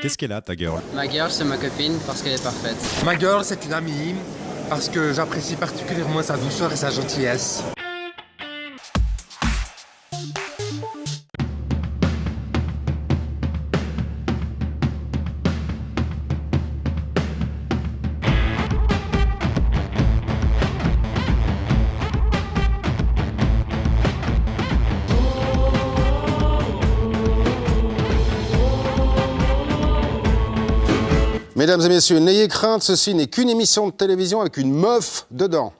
Qu'est-ce qu'elle a, ta girl? Ma girl, c'est ma copine parce qu'elle est parfaite. Ma girl, c'est une amie parce que j'apprécie particulièrement sa douceur et sa gentillesse. Mesdames et messieurs, n'ayez crainte, ceci n'est qu'une émission de télévision avec une meuf dedans.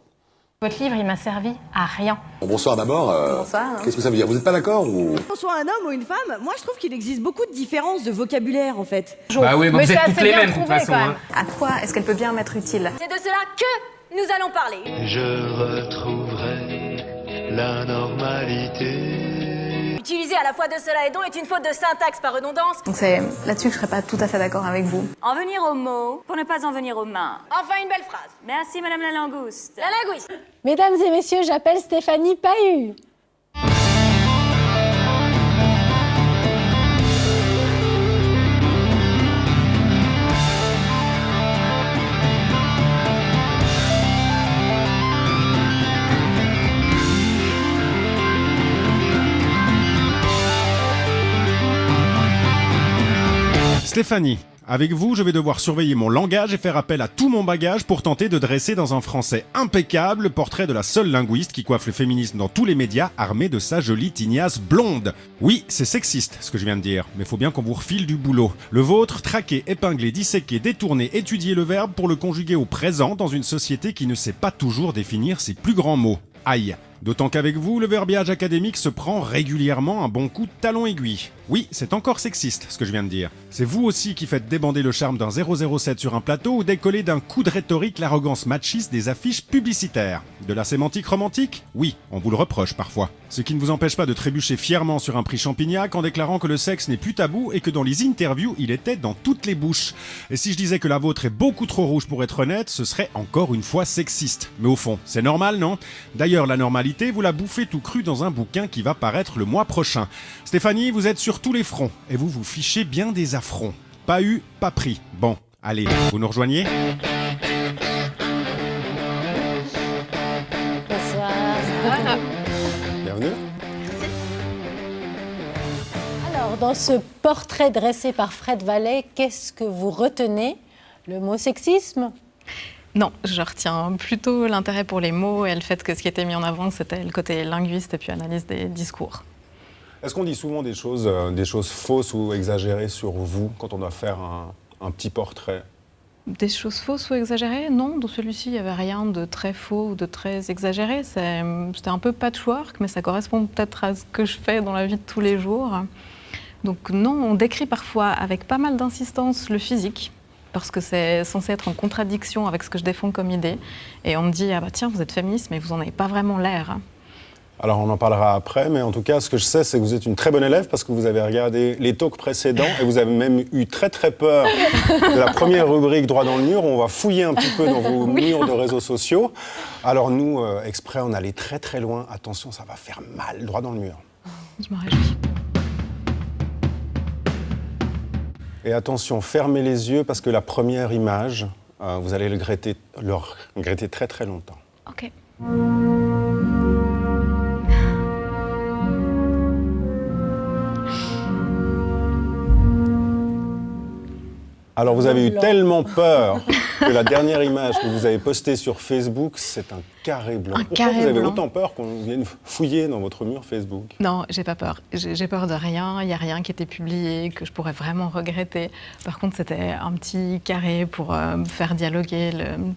Votre livre, il m'a servi à rien. Bonsoir d'abord. Bonsoir. Qu'est-ce que ça veut dire? Vous n'êtes pas d'accord ou... Qu'on soit un homme ou une femme, moi je trouve qu'il existe beaucoup de différences de vocabulaire en fait. Bah oui, Mais vous c'est êtes toutes assez les bien mêmes de toute trouvé, façon. quand même. À quoi est-ce qu'elle peut bien m'être utile? C'est de cela que nous allons parler. Je retrouverai la normalité. Utiliser à la fois de cela et dont est une faute de syntaxe par redondance. Donc c'est là-dessus que je serais pas tout à fait d'accord avec vous. En venir aux mots pour ne pas en venir aux mains. Enfin une belle phrase. Merci madame la langouste. La linguiste. Mesdames et messieurs, j'appelle Stéphanie Pahu. Stéphanie, avec vous, je vais devoir surveiller mon langage et faire appel à tout mon bagage pour tenter de dresser dans un français impeccable le portrait de la seule linguiste qui coiffe le féminisme dans tous les médias, armée de sa jolie tignasse blonde. Oui, c'est sexiste ce que je viens de dire, mais faut bien qu'on vous refile du boulot. Le vôtre, traquer, épingler, disséquer, détourner, étudier le verbe pour le conjuguer au présent dans une société qui ne sait pas toujours définir ses plus grands mots. Aïe. D'autant qu'avec vous, le verbiage académique se prend régulièrement un bon coup de talon aiguille. Oui, c'est encore sexiste, ce que je viens de dire. C'est vous aussi qui faites débander le charme d'un 007 sur un plateau ou décoller d'un coup de rhétorique l'arrogance machiste des affiches publicitaires. De la sémantique romantique? Oui, on vous le reproche parfois. Ce qui ne vous empêche pas de trébucher fièrement sur un prix Champignac en déclarant que le sexe n'est plus tabou et que dans les interviews, il était dans toutes les bouches. Et si je disais que la vôtre est beaucoup trop rouge pour être honnête, ce serait encore une fois sexiste. Mais au fond, c'est normal, non? D'ailleurs, la normalité, vous la bouffez tout cru dans un bouquin qui va paraître le mois prochain. Stéphanie, vous êtes sur tous les fronts et vous vous fichez bien des affronts. Pas eu, pas pris. Bon, allez, vous nous rejoignez? Bonsoir. Bienvenue. Alors, dans ce portrait dressé par Fred Vallet, qu'est-ce que vous retenez? Le mot sexisme? Non, je retiens plutôt l'intérêt pour les mots et le fait que ce qui était mis en avant, c'était le côté linguiste et puis analyse des discours. Est-ce qu'on dit souvent des choses fausses ou exagérées sur vous quand on doit faire un petit portrait? Des choses fausses ou exagérées? Non, dans celui-ci, il n'y avait rien de très faux ou de très exagéré. C'était un peu patchwork, mais ça correspond peut-être à ce que je fais dans la vie de tous les jours. Donc non, on décrit parfois avec pas mal d'insistance le physique, parce que c'est censé être en contradiction avec ce que je défends comme idée. Et on me dit, ah bah tiens, vous êtes féministe, mais vous n'en avez pas vraiment l'air. Alors on en parlera après, mais en tout cas, ce que je sais, c'est que vous êtes une très bonne élève parce que vous avez regardé les talks précédents et vous avez même eu très très peur de la première rubrique droit dans le mur. On va fouiller un petit peu dans vos murs de réseaux sociaux. Alors nous, exprès, on allait très très loin. Attention, ça va faire mal, droit dans le mur. Je me réjouis. Et attention, fermez les yeux parce que la première image, vous allez le regretter très très longtemps. Ok. Alors vous avez eu tellement peur que la dernière image que vous avez postée sur Facebook, c'est un carré blanc. Pourquoi vous avez autant peur qu'on vienne fouiller dans votre mur Facebook? Non, j'ai pas peur. J'ai peur de rien. Il n'y a rien qui était publié que je pourrais vraiment regretter. Par contre, c'était un petit carré pour faire dialoguer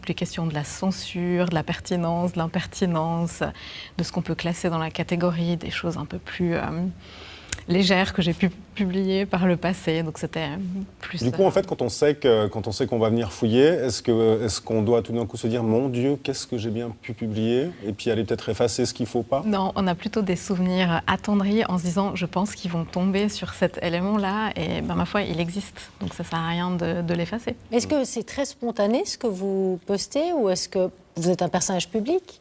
les questions de la censure, de la pertinence, de l'impertinence, de ce qu'on peut classer dans la catégorie, des choses un peu plus légères que j'ai pu publier par le passé, donc c'était plus... Du coup, en fait, quand on sait qu'on va venir fouiller, est-ce qu'on doit tout d'un coup se dire « Mon Dieu, qu'est-ce que j'ai bien pu publier ?» et puis aller peut-être effacer ce qu'il ne faut pas? Non, on a plutôt des souvenirs attendris en se disant « Je pense qu'ils vont tomber sur cet élément-là » et ma foi, il existe, donc ça ne sert à rien de l'effacer. Est-ce que c'est très spontané ce que vous postez ou est-ce que vous êtes un personnage public?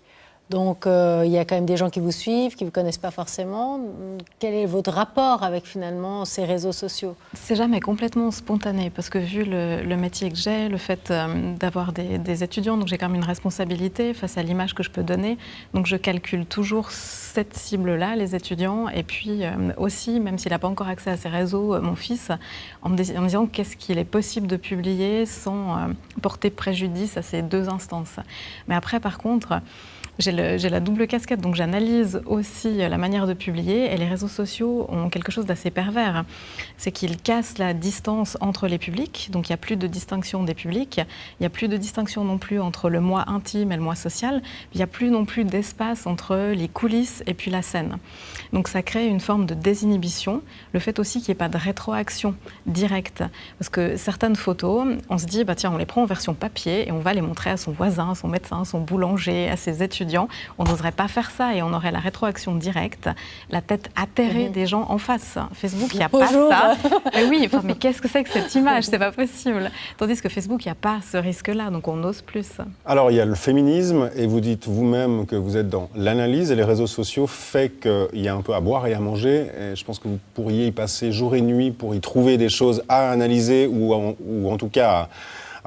Donc, il y a quand même des gens qui vous suivent, qui ne vous connaissent pas forcément. Quel est votre rapport avec, finalement, ces réseaux sociaux? C'est jamais complètement spontané, parce que vu le métier que j'ai, le fait d'avoir des étudiants, donc j'ai quand même une responsabilité face à l'image que je peux donner. Donc, je calcule toujours cette cible-là, les étudiants, et puis aussi, même s'il n'a pas encore accès à ces réseaux, mon fils, en me disant qu'est-ce qu'il est possible de publier sans porter préjudice à ces deux instances. Mais après, par contre, j'ai la double casquette, donc j'analyse aussi la manière de publier, et les réseaux sociaux ont quelque chose d'assez pervers. C'est qu'ils cassent la distance entre les publics, donc il n'y a plus de distinction des publics, il n'y a plus de distinction non plus entre le moi intime et le moi social, il n'y a plus non plus d'espace entre les coulisses et puis la scène. Donc ça crée une forme de désinhibition, le fait aussi qu'il n'y ait pas de rétroaction directe, parce que certaines photos, on se dit, bah tiens, on les prend en version papier et on va les montrer à son voisin, à son médecin, à son boulanger, à ses étudiants. On n'oserait pas faire ça et on aurait la rétroaction directe, la tête atterrée des gens en face. Facebook, il n'y a pas ça. Mais oui, mais qu'est-ce que c'est que cette image? C'est pas possible. Tandis que Facebook, il n'y a pas ce risque-là, donc on ose plus. Alors, il y a le féminisme, et vous dites vous-même que vous êtes dans l'analyse, et les réseaux sociaux fait qu'il y a un peu à boire et à manger, et je pense que vous pourriez y passer jour et nuit pour y trouver des choses à analyser, ou en tout cas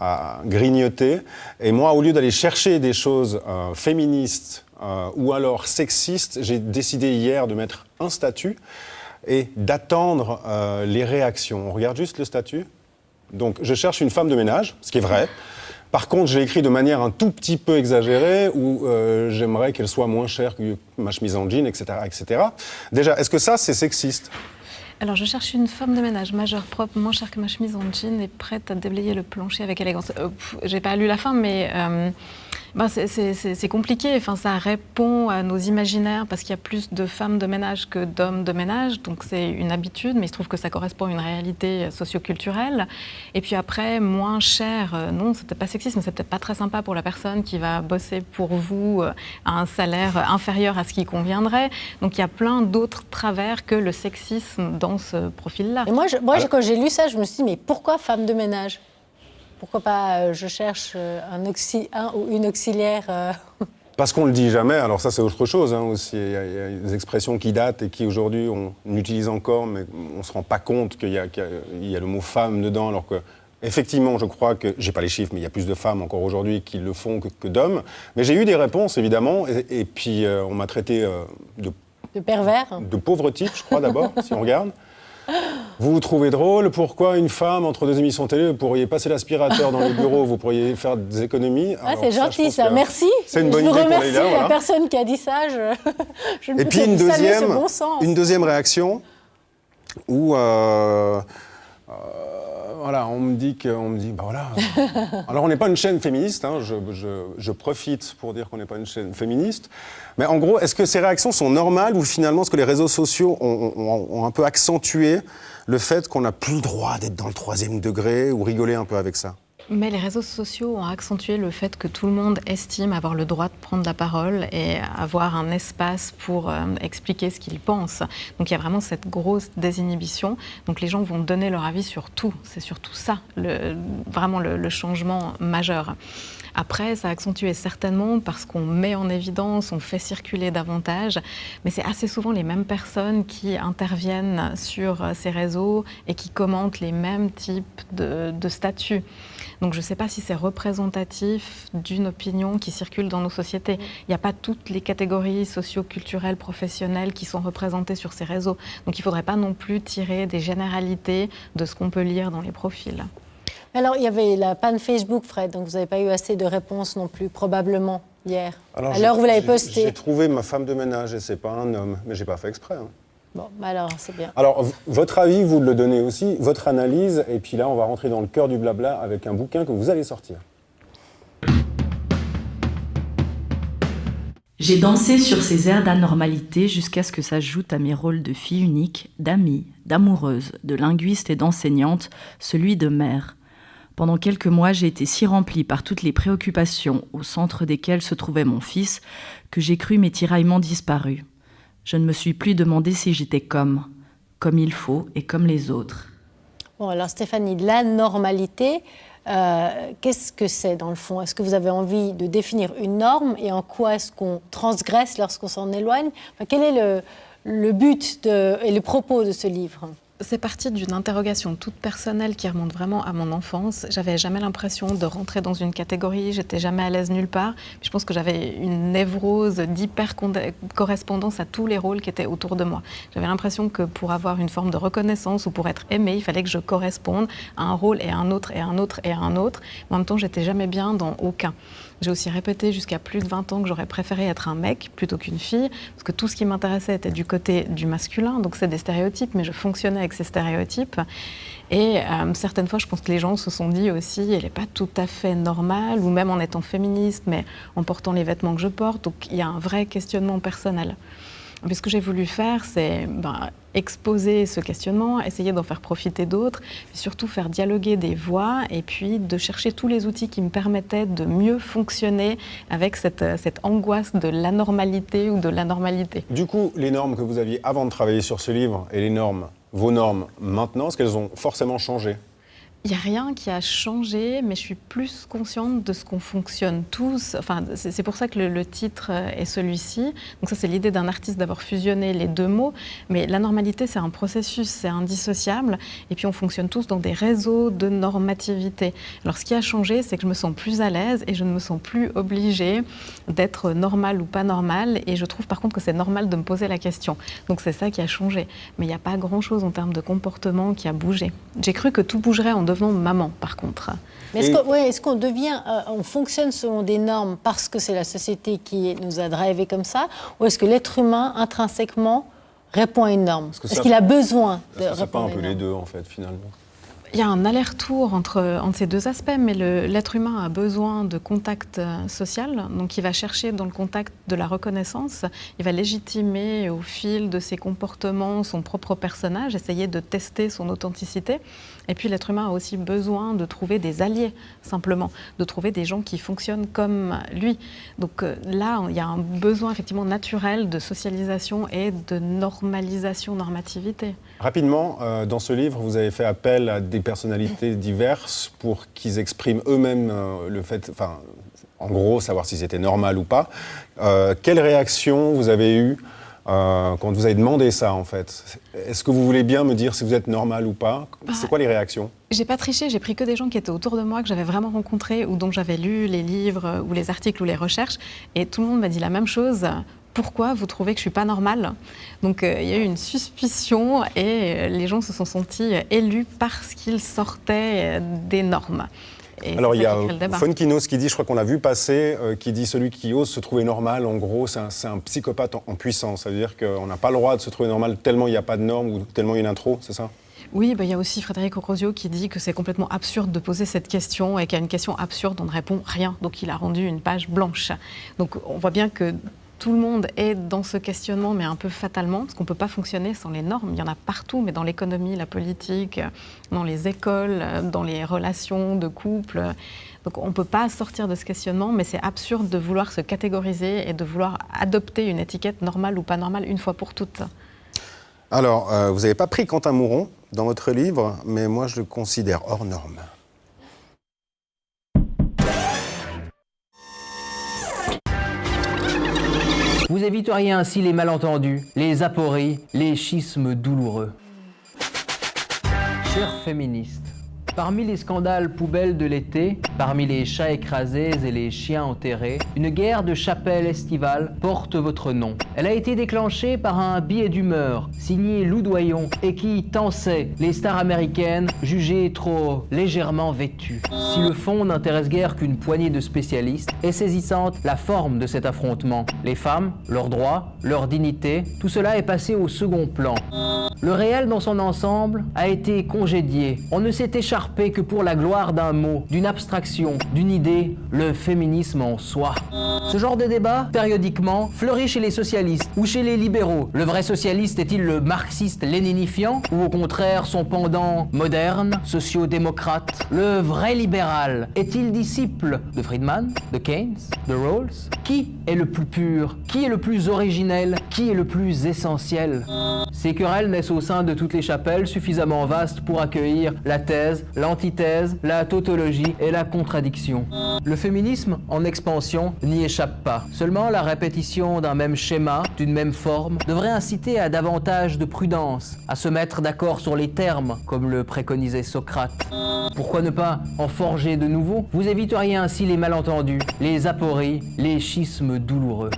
à grignoter. Et moi, au lieu d'aller chercher des choses féministes ou alors sexistes, j'ai décidé hier de mettre un statut et d'attendre les réactions. On regarde juste le statut. Donc, je cherche une femme de ménage, ce qui est vrai. Par contre, j'ai écrit de manière un tout petit peu exagérée, où j'aimerais qu'elle soit moins chère que ma chemise en jean, etc., etc. Déjà, est-ce que ça, c'est sexiste ? Alors, je cherche une femme de ménage majeure, propre, moins chère que ma chemise en jean et prête à déblayer le plancher avec élégance. J'ai pas lu la fin, mais c'est compliqué. Enfin, ça répond à nos imaginaires parce qu'il y a plus de femmes de ménage que d'hommes de ménage. Donc, c'est une habitude, mais il se trouve que ça correspond à une réalité socioculturelle. Et puis après, moins cher, non, c'est peut-être pas sexiste, mais c'est peut-être pas très sympa pour la personne qui va bosser pour vous à un salaire inférieur à ce qui conviendrait. Donc, il y a plein d'autres travers que le sexisme dans ce profil-là. Et moi, quand j'ai lu ça, je me suis dit, mais pourquoi femme de ménage? Pourquoi pas je cherche un ou une auxiliaire Parce qu'on ne le dit jamais, alors ça c'est autre chose aussi. Il y a des expressions qui datent et qui aujourd'hui on utilise encore, mais on ne se rend pas compte qu'il y a le mot femme dedans, alors que effectivement je crois que, j'ai pas les chiffres, mais il y a plus de femmes encore aujourd'hui qui le font que d'hommes. Mais j'ai eu des réponses évidemment, et puis on m'a traité de pervers, de pauvre type, je crois d'abord, si on regarde. Vous vous trouvez drôle? Pourquoi une femme, entre deux émissions télé, vous pourriez passer l'aspirateur dans le bureau, vous pourriez faire des économies? C'est gentil ça, merci. C'est une bonne idée pour Leïla. Je remercie la personne qui a dit ça, je ne peux Et puis que saluer ce bon sens. une deuxième réaction où voilà, on me dit, bah voilà. Alors on n'est pas une chaîne féministe, je profite pour dire qu'on n'est pas une chaîne féministe. Mais en gros, est-ce que ces réactions sont normales ou finalement est-ce que les réseaux sociaux ont un peu accentué le fait qu'on n'a plus le droit d'être dans le 3e degré ou rigoler un peu avec ça? Mais les réseaux sociaux ont accentué le fait que tout le monde estime avoir le droit de prendre la parole et avoir un espace pour expliquer ce qu'ils pensent. Donc il y a vraiment cette grosse désinhibition. Donc les gens vont donner leur avis sur tout. C'est surtout ça, vraiment le changement majeur. Après, ça a accentué certainement parce qu'on met en évidence, on fait circuler davantage, mais c'est assez souvent les mêmes personnes qui interviennent sur ces réseaux et qui commentent les mêmes types de statuts. Donc je ne sais pas si c'est représentatif d'une opinion qui circule dans nos sociétés. Il n'y a pas toutes les catégories socio-culturelles, professionnelles qui sont représentées sur ces réseaux. Donc il ne faudrait pas non plus tirer des généralités de ce qu'on peut lire dans les profils. Alors, il y avait la panne Facebook, Fred, donc vous n'avez pas eu assez de réponses non plus, probablement, hier. Alors, à l'heure où vous l'avez posté. J'ai trouvé ma femme de ménage et c'est pas un homme, mais j'ai pas fait exprès. Bon, alors, c'est bien. Alors, votre avis, vous le donnez aussi, votre analyse, et puis là, on va rentrer dans le cœur du blabla avec un bouquin que vous allez sortir. J'ai dansé sur ces airs d'anormalité jusqu'à ce que s'ajoute à mes rôles de fille unique, d'amie, d'amoureuse, de linguiste et d'enseignante, celui de mère. Pendant quelques mois, j'ai été si remplie par toutes les préoccupations au centre desquelles se trouvait mon fils que j'ai cru mes tiraillements disparus. Je ne me suis plus demandé si j'étais comme il faut et comme les autres. Bon, alors Stéphanie, la normalité, Qu'est-ce que c'est dans le fond? Est-ce que vous avez envie de définir une norme et en quoi est-ce qu'on transgresse lorsqu'on s'en éloigne? Quel est le but et le propos de ce livre? C'est parti d'une interrogation toute personnelle qui remonte vraiment à mon enfance. J'avais jamais l'impression de rentrer dans une catégorie, j'étais jamais à l'aise nulle part. Puis je pense que j'avais une névrose d'hyper-correspondance à tous les rôles qui étaient autour de moi. J'avais l'impression que pour avoir une forme de reconnaissance ou pour être aimée, il fallait que je corresponde à un rôle et à un autre et à un autre et à un autre. Mais en même temps, j'étais jamais bien dans aucun. J'ai aussi répété jusqu'à plus de 20 ans que j'aurais préféré être un mec plutôt qu'une fille, parce que tout ce qui m'intéressait était du côté du masculin, donc c'est des stéréotypes, mais je fonctionnais avec ces stéréotypes. Et certaines fois, je pense que les gens se sont dit aussi, elle n'est pas tout à fait normale, ou même en étant féministe, mais en portant les vêtements que je porte, donc il y a un vrai questionnement personnel. Mais ce que j'ai voulu faire, c'est exposer ce questionnement, essayer d'en faire profiter d'autres, et surtout faire dialoguer des voix, et puis de chercher tous les outils qui me permettaient de mieux fonctionner avec cette angoisse de l'anormalité ou de l'anormalité. Du coup, les normes que vous aviez avant de travailler sur ce livre et les normes, vos normes maintenant, est-ce qu'elles ont forcément changé? Il n'y a rien qui a changé, mais je suis plus consciente de ce qu'on fonctionne tous. Enfin, c'est pour ça que le titre est celui-ci. Donc ça, c'est l'idée d'un artiste d'avoir fusionné les deux mots. Mais la normalité, c'est un processus, c'est indissociable. Et puis, on fonctionne tous dans des réseaux de normativité. Alors, ce qui a changé, c'est que je me sens plus à l'aise et je ne me sens plus obligée d'être normale ou pas normale. Et je trouve, par contre, que c'est normal de me poser la question. Donc, c'est ça qui a changé. Mais il n'y a pas grand-chose en termes de comportement qui a bougé. J'ai cru que tout bougerait en devenant maman, par contre. Mais est-ce qu'on devient, on fonctionne selon des normes parce que c'est la société qui nous a drivés comme ça, ou est-ce que l'être humain, intrinsèquement, répond à une norme? Est-ce qu'il a besoin de répondre? C'est pas un peu les deux, en fait, finalement? Il y a un aller-retour entre ces deux aspects, mais l'être humain a besoin de contact social, donc il va chercher dans le contact de la reconnaissance, il va légitimer au fil de ses comportements son propre personnage, essayer de tester son authenticité. Et puis l'être humain a aussi besoin de trouver des alliés, simplement, de trouver des gens qui fonctionnent comme lui. Donc là, il y a un besoin effectivement naturel de socialisation et de normalisation, normativité. Rapidement, dans ce livre, vous avez fait appel à des personnalités diverses pour qu'ils expriment eux-mêmes le fait, enfin, en gros, savoir si c'était normal ou pas. Quelle réaction vous avez eue quand vous avez demandé ça, en fait? Est-ce que vous voulez bien me dire si vous êtes normal ou pas? C'est quoi les réactions? J'ai pas triché, j'ai pris que des gens qui étaient autour de moi, que j'avais vraiment rencontrés ou dont j'avais lu les livres ou les articles ou les recherches. Et tout le monde m'a dit la même chose. Pourquoi vous trouvez que je suis pas normale? Donc il y a eu une suspicion et les gens se sont sentis élus parce qu'ils sortaient des normes. Et alors il y a Fonkinos qui dit, je crois qu'on l'a vu passer, qui dit celui qui ose se trouver normal, en gros c'est un psychopathe en puissance. Ça veut dire qu'on n'a pas le droit de se trouver normal tellement il n'y a pas de normes ou tellement il y a une intro, c'est ça? Oui, il y a aussi Frédéric Ocrosio qui dit que c'est complètement absurde de poser cette question et qu'à une question absurde on ne répond rien. Donc il a rendu une page blanche. Donc on voit bien que tout le monde est dans ce questionnement, mais un peu fatalement, parce qu'on ne peut pas fonctionner sans les normes. Il y en a partout, mais dans l'économie, la politique, dans les écoles, dans les relations de couple. Donc on ne peut pas sortir de ce questionnement, mais c'est absurde de vouloir se catégoriser et de vouloir adopter une étiquette normale ou pas normale une fois pour toutes. Alors, vous n'avez pas pris Quentin Mouron dans votre livre, mais moi je le considère hors norme. Vous éviteriez ainsi les malentendus, les apories, les schismes douloureux. Chères féministes, parmi les scandales poubelles de l'été, parmi les chats écrasés et les chiens enterrés, une guerre de chapelle estivale porte votre nom. Elle a été déclenchée par un billet d'humeur signé Lou Doyon et qui tensait les stars américaines jugées trop légèrement vêtues. Si le fond n'intéresse guère qu'une poignée de spécialistes, est saisissante la forme de cet affrontement. Les femmes, leurs droits, leur dignité, tout cela est passé au second plan. Le réel dans son ensemble a été congédié. On ne s'est écharpé que pour la gloire d'un mot, d'une abstraction, d'une idée, le féminisme en soi. Ce genre de débat, périodiquement, fleurit chez les socialistes ou chez les libéraux. Le vrai socialiste est-il le marxiste léninifiant ou au contraire son pendant moderne, sociodémocrate? Le vrai libéral est-il disciple de Friedman, de Keynes, de Rawls? Qui est le plus pur? Qui est le plus originel? Qui est le plus essentiel? Ces querelles naissent au sein de toutes les chapelles suffisamment vastes pour accueillir la thèse, l'antithèse, la tautologie et la contradiction. Le féminisme, en expansion, n'y échappe pas. Seulement, la répétition d'un même schéma, d'une même forme, devrait inciter à davantage de prudence, à se mettre d'accord sur les termes, comme le préconisait Socrate. Pourquoi ne pas en forger de nouveaux? Vous éviteriez ainsi les malentendus, les apories, les schismes douloureux.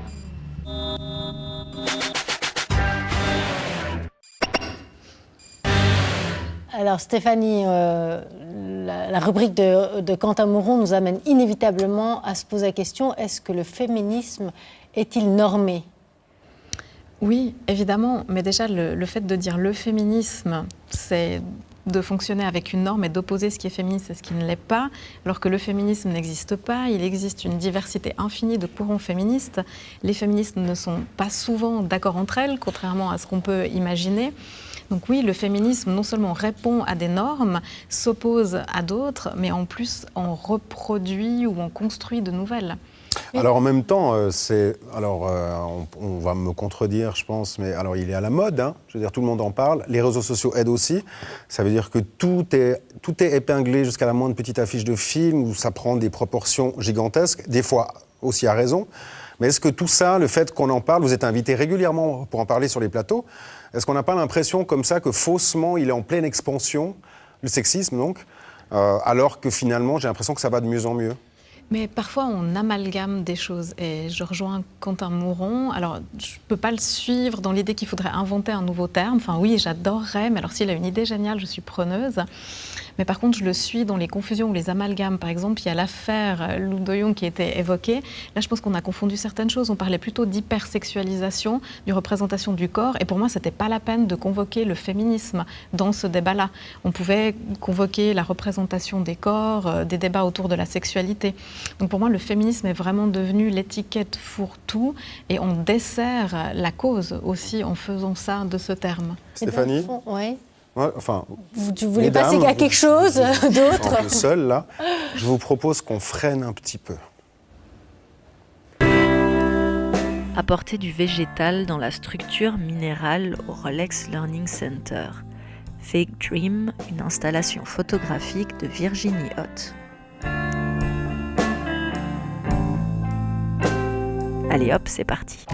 Alors Stéphanie, la rubrique de Quentin Mouron nous amène inévitablement à se poser la question, est-ce que le féminisme est-il normé ? Oui, évidemment, mais déjà le fait de dire le féminisme, c'est de fonctionner avec une norme et d'opposer ce qui est féministe et ce qui ne l'est pas, alors que le féminisme n'existe pas. Il existe une diversité infinie de courants féministes. Les féministes ne sont pas souvent d'accord entre elles, contrairement à ce qu'on peut imaginer. Donc oui, le féminisme non seulement répond à des normes, s'oppose à d'autres, mais en plus en reproduit ou en construit de nouvelles. Alors en même temps, on va me contredire, je pense, mais alors il est à la mode, hein, je veux dire, tout le monde en parle. Les réseaux sociaux aident aussi. Ça veut dire que tout est épinglé jusqu'à la moindre petite affiche de film où ça prend des proportions gigantesques, des fois aussi à raison. Mais est-ce que tout ça, le fait qu'on en parle, vous êtes invité régulièrement pour en parler sur les plateaux, est-ce qu'on n'a pas l'impression comme ça que faussement il est en pleine expansion, le sexisme donc, alors que finalement j'ai l'impression que ça va de mieux en mieux? Mais parfois, on amalgame des choses. Et je rejoins Quentin Mouron. Alors, je ne peux pas le suivre dans l'idée qu'il faudrait inventer un nouveau terme. Enfin, oui, j'adorerais, mais alors s'il a une idée géniale, je suis preneuse. Mais par contre, je le suis dans les confusions ou les amalgames. Par exemple, il y a l'affaire Lou Do-Young qui était évoquée. Là, je pense qu'on a confondu certaines choses. On parlait plutôt d'hypersexualisation, de représentation du corps. Et pour moi, ce n'était pas la peine de convoquer le féminisme dans ce débat-là. On pouvait convoquer la représentation des corps, des débats autour de la sexualité. Donc pour moi, le féminisme est vraiment devenu l'étiquette fourre-tout. Et on dessert la cause aussi en faisant ça de ce terme. Stéphanie ? Oui. Ouais, enfin, vous voulez passer à quelque chose d'autre? Le seul, là, je vous propose qu'on freine un petit peu. Apporter du végétal dans la structure minérale au Rolex Learning Center. Fake Dream, une installation photographique de Virginie Hott. Allez hop, c'est parti.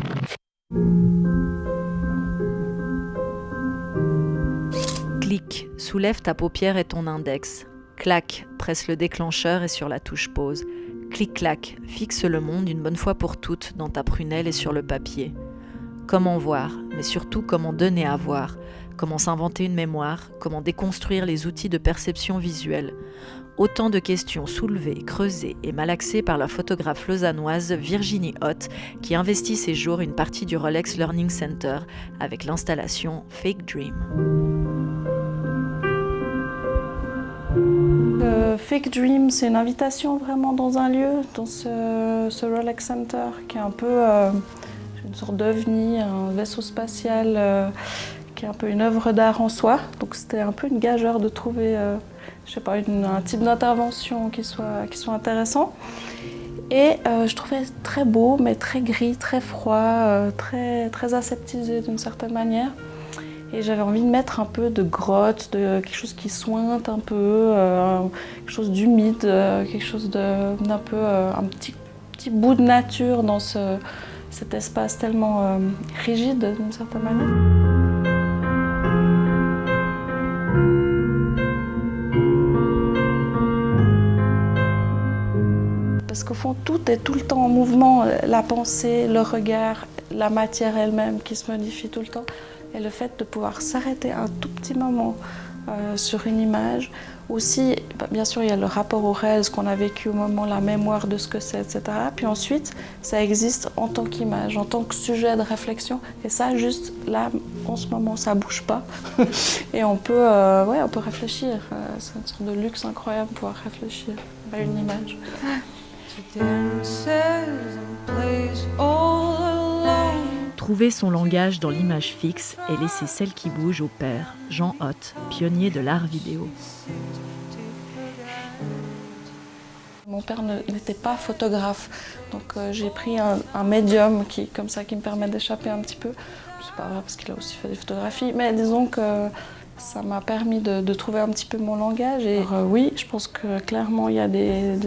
Clique, soulève ta paupière et ton index. Clac, presse le déclencheur et sur la touche pause. Clic-clac, fixe le monde une bonne fois pour toutes dans ta prunelle et sur le papier. Comment voir, mais surtout comment donner à voir, comment s'inventer une mémoire, comment déconstruire les outils de perception visuelle. Autant de questions soulevées, creusées et malaxées par la photographe lausannoise Virginie Hott qui investit ces jours une partie du Rolex Learning Center avec l'installation Fake Dream. Fake Dream, c'est une invitation vraiment dans un lieu, dans ce Rolex Center qui est un peu une sorte d'ovni, un vaisseau spatial qui est un peu une œuvre d'art en soi. Donc c'était un peu une gageure de trouver je sais pas, un type d'intervention qui soit intéressant. Et je trouvais très beau, mais très gris, très froid, très aseptisé d'une certaine manière. Et j'avais envie de mettre un peu de grotte, de quelque chose qui sointe un peu, quelque chose d'humide, quelque chose d'un peu, un petit bout de nature dans cet espace tellement rigide d'une certaine manière. Parce qu'au fond, tout est tout le temps en mouvement, la pensée, le regard, la matière elle-même qui se modifie tout le temps. Et le fait de pouvoir s'arrêter un tout petit moment sur une image. Aussi, bien sûr, il y a le rapport au réel, ce qu'on a vécu au moment, la mémoire de ce que c'est, etc. Puis ensuite, ça existe en tant qu'image, en tant que sujet de réflexion. Et ça, juste là, en ce moment, ça ne bouge pas. Et on peut réfléchir. C'est une sorte de luxe incroyable de pouvoir réfléchir à une image. Trouver son langage dans l'image fixe et laisser celle qui bouge au père, Jean Hott, pionnier de l'art vidéo. Mon père n'était pas photographe, donc j'ai pris un médium qui me permet d'échapper un petit peu. C'est pas vrai parce qu'il a aussi fait des photographies, mais disons que ça m'a permis de trouver un petit peu mon langage. Et oui, je pense que clairement il y a des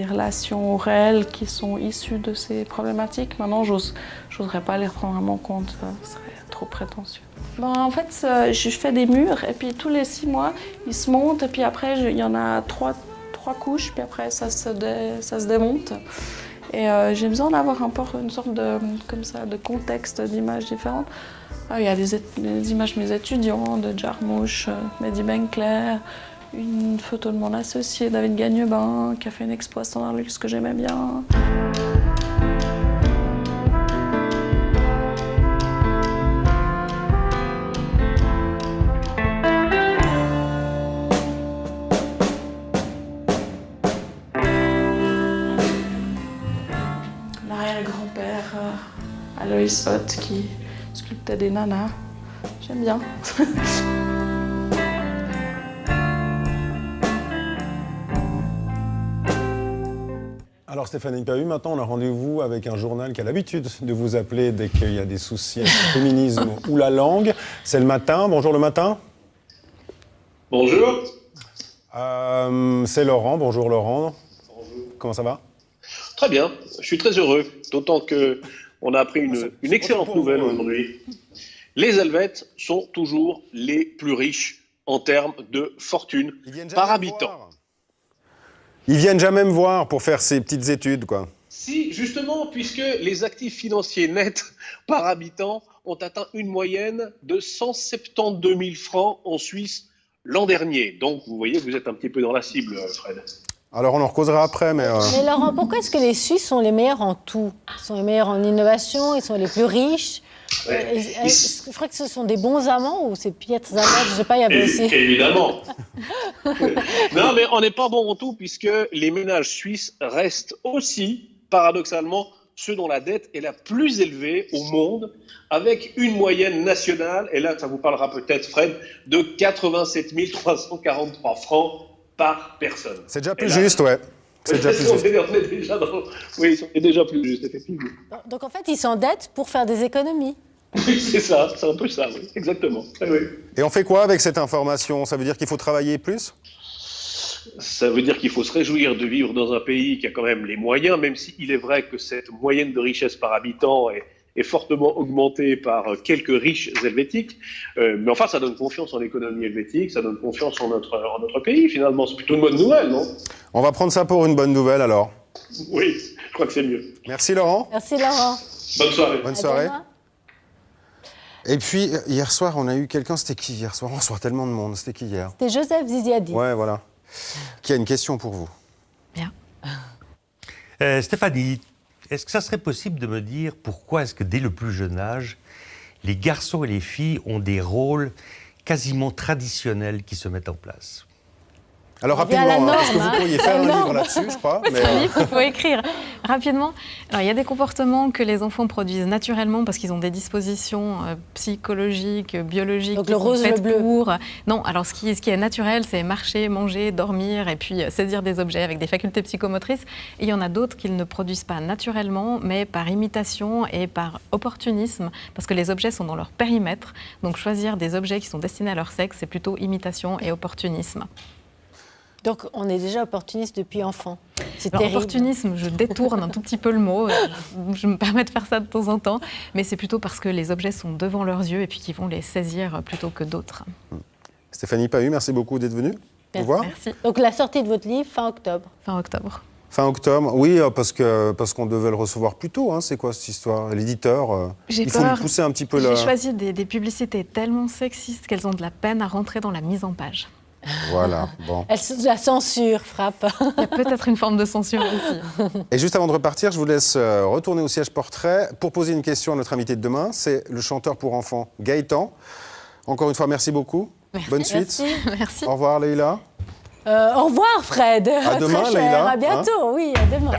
relations réelles qui sont issues de ces problématiques. Maintenant, j'oserais pas les reprendre à mon compte, ce serait trop prétentieux. En fait, je fais des murs et puis tous les 6 mois, ils se montent et puis après, il y en a 3 couches, puis après ça se démonte. Et j'ai besoin d'avoir une sorte de contexte, d'images différentes. Il y a des images de mes étudiants, de Jarmouche, Mehdi Benclair, une photo de mon associé David Gagnebin, qui a fait une expo à Standard Luxe que j'aimais bien. L'arrière-grand-père Aloïs Hott qui sculptait des nanas. J'aime bien. Alors Stéphanie Pahu, maintenant on a rendez-vous avec un journal qui a l'habitude de vous appeler dès qu'il y a des soucis avec le féminisme ou la langue. C'est Le Matin. Bonjour Le Matin. Bonjour. C'est Laurent. Bonjour Laurent. Bonjour. Comment ça va? Très bien, je suis très heureux, d'autant qu'on a appris une excellente nouvelle aujourd'hui. Les Helvètes sont toujours les plus riches en termes de fortune par habitant. Ils viennent jamais me voir pour faire ces petites études, quoi. Si, justement, puisque les actifs financiers nets par habitant ont atteint une moyenne de 172 000 francs en Suisse l'an dernier. Donc, vous voyez, vous êtes un petit peu dans la cible, Fred. Alors, on en recausera après, mais... Mais Laurent, pourquoi est-ce que les Suisses sont les meilleurs en tout? Ils sont les meilleurs en innovation, ils sont les plus riches. Ouais. Je crois que ce sont des bons amants ou c'est piètres amants, je sais pas, il y avait aussi... Évidemment. Non, mais on n'est pas bon en tout, puisque les ménages suisses restent aussi, paradoxalement, ceux dont la dette est la plus élevée au monde, avec une moyenne nationale, et là, ça vous parlera peut-être, Fred, de 87 343 francs par personne. C'est déjà plus juste, ouais. C'est déjà plus juste. Oui, c'est déjà plus juste, effectivement. Donc en fait, ils s'endettent pour faire des économies. Oui, c'est ça, c'est un peu ça, oui, exactement. Oui. Et on fait quoi avec cette information? Ça veut dire qu'il faut travailler plus? Ça veut dire qu'il faut se réjouir de vivre dans un pays qui a quand même les moyens, même s'il est vrai que cette moyenne de richesse par habitant est fortement augmentée par quelques riches helvétiques. Mais enfin, ça donne confiance en l'économie helvétique, ça donne confiance en notre pays, finalement. C'est plutôt une bonne nouvelle, non? On va prendre ça pour une bonne nouvelle, alors. Oui, je crois que c'est mieux. Merci, Laurent. Merci, Laurent. Bonne soirée. Bonne soirée. Et puis, hier soir, on a eu quelqu'un, c'était qui hier soir? On reçoit tellement de monde, c'était qui hier? C'était Joseph Ziziadi. Ouais, voilà. Qui a une question pour vous. Bien. Stéphanie, est-ce que ça serait possible de me dire pourquoi est-ce que dès le plus jeune âge, les garçons et les filles ont des rôles quasiment traditionnels qui se mettent en place? Alors rapidement, est-ce que vous pourriez faire un livre là-dessus, je crois? C'est un livre qu'il faut écrire rapidement. Alors, il y a des comportements que les enfants produisent naturellement parce qu'ils ont des dispositions psychologiques, biologiques. Donc le rose, le bleu. Non, alors ce qui est naturel, c'est marcher, manger, dormir et puis saisir des objets avec des facultés psychomotrices. Et il y en a d'autres qu'ils ne produisent pas naturellement, mais par imitation et par opportunisme, parce que les objets sont dans leur périmètre. Donc choisir des objets qui sont destinés à leur sexe, c'est plutôt imitation et opportunisme. Donc, on est déjà opportuniste depuis enfant. C'est terrible. Opportunisme, je détourne un tout petit peu le mot. Je me permets de faire ça de temps en temps. Mais c'est plutôt parce que les objets sont devant leurs yeux et puis qu'ils vont les saisir plutôt que d'autres. Stéphanie Pahu, merci beaucoup d'être venue. Au revoir. Merci. Donc, la sortie de votre livre, fin octobre. Fin octobre. Fin octobre, oui, parce qu'on devait le recevoir plus tôt. Hein. C'est quoi cette histoire? L'éditeur, il faut nous pousser un petit peu là. J'ai choisi des publicités tellement sexistes qu'elles ont de la peine à rentrer dans la mise en page. Voilà, bon. La censure frappe. Il y a peut-être une forme de censure aussi. Et juste avant de repartir, je vous laisse retourner au siège portrait pour poser une question à notre invité de demain. C'est le chanteur pour enfants Gaëtan. Encore une fois, merci beaucoup. Merci. Bonne suite. Merci. Au revoir, Leïla. Au revoir, Fred. À demain, très cher. Leïla. À bientôt, oui, à demain.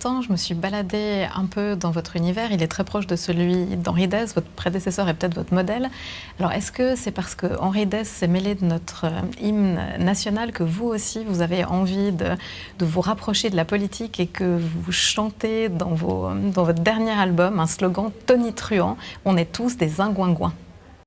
temps, je me suis baladée un peu dans votre univers. Il est très proche de celui d'Henri Dès, votre prédécesseur et peut-être votre modèle. Alors, est-ce que c'est parce que Henri Dès s'est mêlé de notre hymne national que vous aussi, vous avez envie de vous rapprocher de la politique et que vous chantez dans votre dernier album un slogan tonitruant, on est tous des zingouingouins?